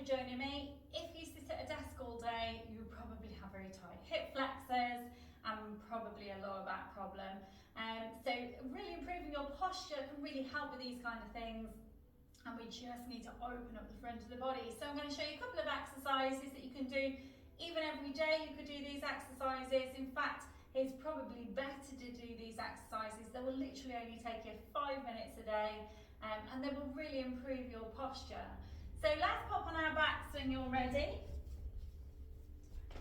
for joining me. If you sit at a desk all day, you probably have very tight hip flexors and probably a lower back problem. So really improving your posture can really help with these kind of things. And we just need to open up the front of the body. So I'm going to show you a couple of exercises that you can do even every day. You could do these exercises. In fact, it's probably better to do these exercises. They will literally only take you 5 minutes a day, and they will really improve your posture. So let's pop on our backs when you're ready.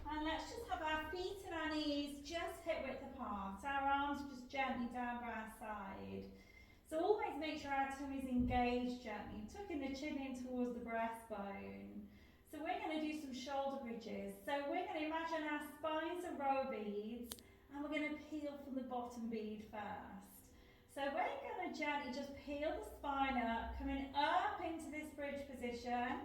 And let's just have our feet and our knees just hip width apart. Our arms just gently down by our side. So always make sure our tummy is engaged gently, tucking the chin in towards the breastbone. So we're going to do some shoulder bridges. So we're going to imagine our spines are row beads, and we're going to peel from the bottom bead first. So we're going to gently just peel the spine up, coming up into this bridge position,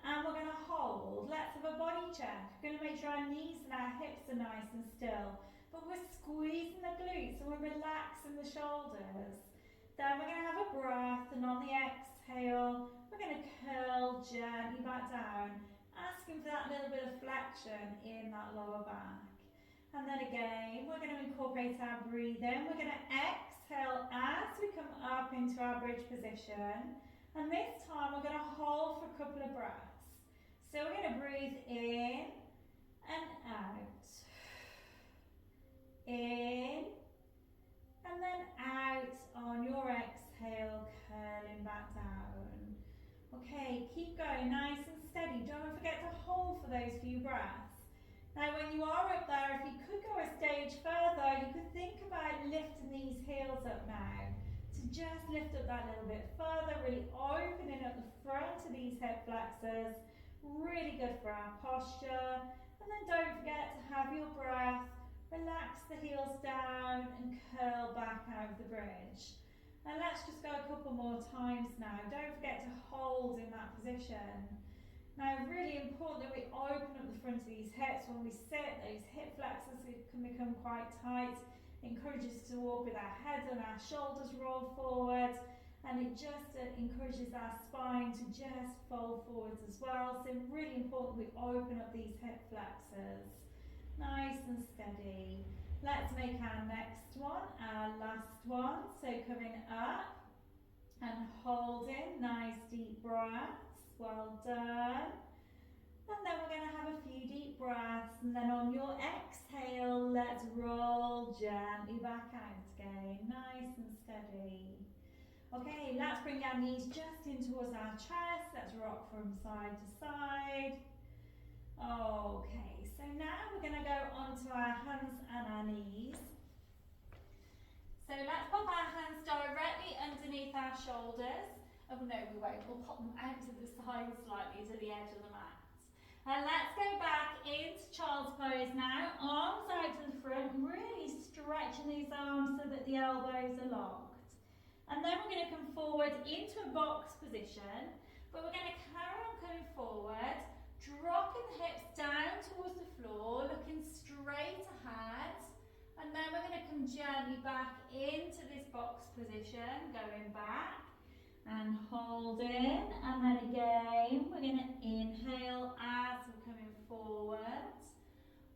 and we're going to hold. Let's have a body check. We're going to make sure our knees and our hips are nice and still, but we're squeezing the glutes and we're relaxing the shoulders. Then we're going to have a breath, and on the exhale, we're going to curl gently back down, asking for that little bit of flexion in that lower back. And then again, we're going to incorporate our breathing. We're going to exhale as we come up into our bridge position. And this time we're going to hold for a couple of breaths. So we're going to breathe in and out. In and then out on your exhale, curling back down. Okay, keep going nice and steady. Don't forget to hold for those few breaths. Now when you are up there, if you could go a stage further, you could think about lifting these heels up now. So just lift up that little bit further, really opening up the front of these hip flexors. Really good for our posture. And then don't forget to have your breath. Relax the heels down and curl back out of the bridge. And let's just go a couple more times now. Don't forget to hold in that position. Now, really important that we open up the front of these hips when we sit. Those hip flexors can become quite tight. It encourages us to walk with our head and our shoulders roll forward, and it just encourages our spine to just fold forwards as well. So really important we open up these hip flexors. Nice and steady. Let's make our next one, our last one. So coming up and holding, nice deep breaths. Well done. And then we're going to have a few deep breaths, and then on your exhale, let's roll gently back out again, nice and steady. Okay, let's bring our knees just in towards our chest. Let's rock from side to side. Okay, so now we're going to go onto our hands and our knees. So let's pop our hands directly underneath our shoulders. Oh no, we won't. We'll pop them out to the side slightly to the edge of the mat. And let's go back into child's pose now. Arms out to the front, really stretching these arms so that the elbows are locked. And then we're going to come forward into a box position, but we're going to carry on coming forward, dropping the hips down towards the floor, looking straight ahead. And then we're going to come gently back into this box position, going back. And hold in, and then again we're going to inhale as we're coming forward,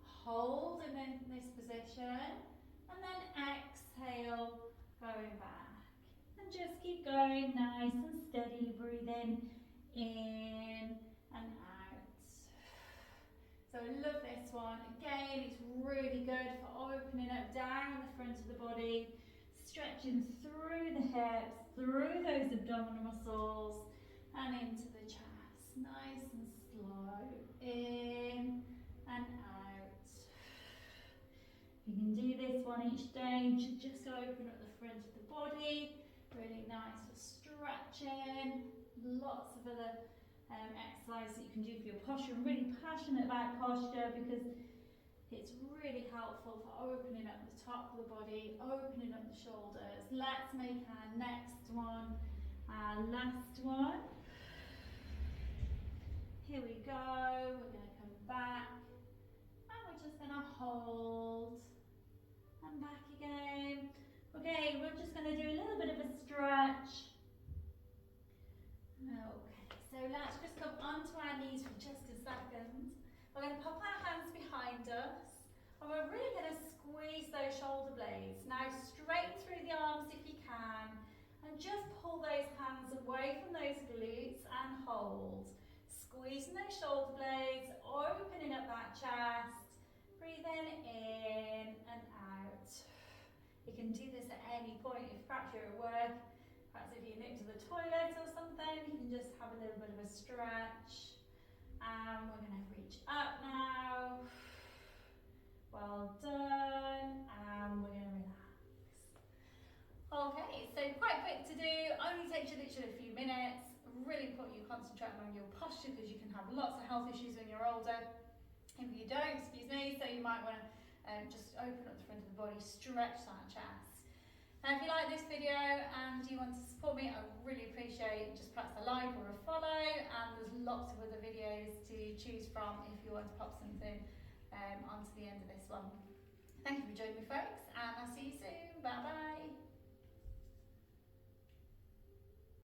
hold in this position, and then exhale going back, and just keep going nice and steady, breathing in and out. So I love this one. Again, it's really good for opening up down the front of the body, stretching through the hips, through those abdominal muscles, and into the chest. Nice and slow. In and out. You can do this one each day. Just open up the front of the body. Really nice for stretching. Lots of other exercises that you can do for your posture. I'm really passionate about posture because it's really helpful for opening up the top of the body, opening up the shoulders. Let's make our next one, our last one. Here we go. We're going to come back, and we're just going to hold and back again. Okay, we're just going to do a little bit of a stretch. Okay, so let's just come onto our knees for just a second. We're going to pop our hands behind us, and we're really going to squeeze those shoulder blades. Now straighten through the arms if you can, and just pull those hands away from those glutes and hold. Squeezing those shoulder blades, opening up that chest, breathing in and out. You can do this at any point. If perhaps you're at work, perhaps if you nip to the toilet or something, you can just have a little bit of a stretch. And we're going to reach up now. Well done. And we're going to relax. Okay, so quite quick to do. Only takes you literally a few minutes. Really important you concentrate on your posture because you can have lots of health issues when you're older. If you don't, excuse me, so you might want to just open up the front of the body, stretch that chest. Now if you like this video and you want to support me, I really appreciate just perhaps a like or a follow, and there's lots of other videos to choose from if you want to pop something onto the end of this one. Thank you for joining me, folks.